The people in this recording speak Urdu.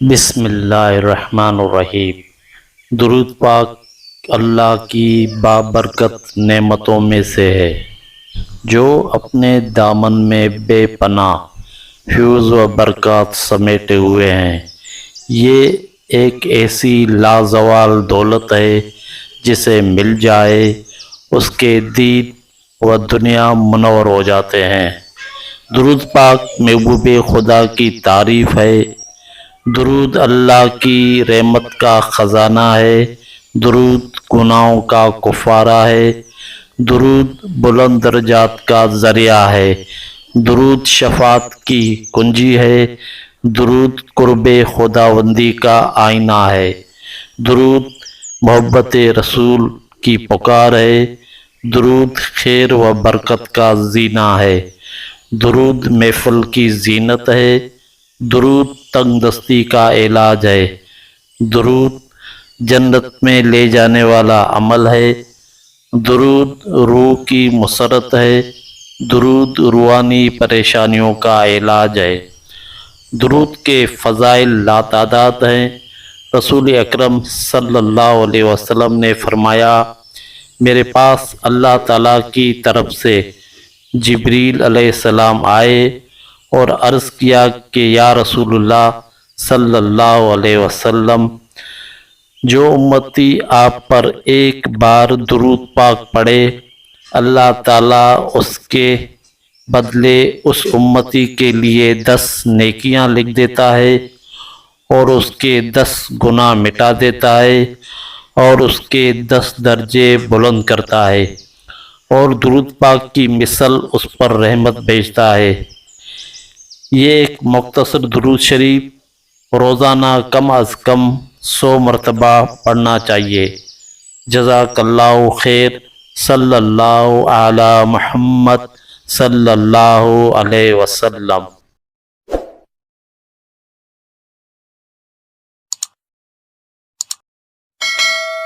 بسم اللہ الرحمن الرحیم۔ درود پاک اللہ کی بابرکت نعمتوں میں سے ہے جو اپنے دامن میں بے پناہ فیوز و برکات سمیٹے ہوئے ہیں۔ یہ ایک ایسی لازوال دولت ہے جسے مل جائے اس کے دین و دنیا منور ہو جاتے ہیں۔ درود پاک محبوب خدا کی تعریف ہے۔ درود اللہ کی رحمت کا خزانہ ہے۔ درود گناہوں کا کفارہ ہے۔ درود بلند درجات کا ذریعہ ہے۔ درود شفاعت کی کنجی ہے۔ درود قرب خداوندی کا آئینہ ہے۔ درود محبت رسول کی پکار ہے۔ درود خیر و برکت کا زینہ ہے۔ درود محفل کی زینت ہے۔ درود تنگ دستی کا علاج ہے۔ درود جنت میں لے جانے والا عمل ہے۔ درود روح کی مسرت ہے۔ درود روحانی پریشانیوں کا علاج ہے۔ درود کے فضائل لاتعداد ہیں۔ رسول اکرم صلی اللہ علیہ وسلم نے فرمایا، میرے پاس اللہ تعالیٰ کی طرف سے جبریل علیہ السلام آئے اور عرض کیا کہ یا رسول اللہ صلی اللہ علیہ وسلم، جو امتی آپ پر ایک بار درود پاک پڑھے اللہ تعالیٰ اس کے بدلے اس امتی کے لیے 10 نیکیاں لکھ دیتا ہے اور اس کے 10 گناہ مٹا دیتا ہے اور اس کے 10 درجے بلند کرتا ہے اور درود پاک کی مثل اس پر رحمت بھیجتا ہے۔ یہ ایک مختصر درود شریف روزانہ کم از کم 100 مرتبہ پڑھنا چاہیے۔ جزاک اللہ خیر۔ صلی اللہ علی محمد صلی اللہ علیہ وسلم۔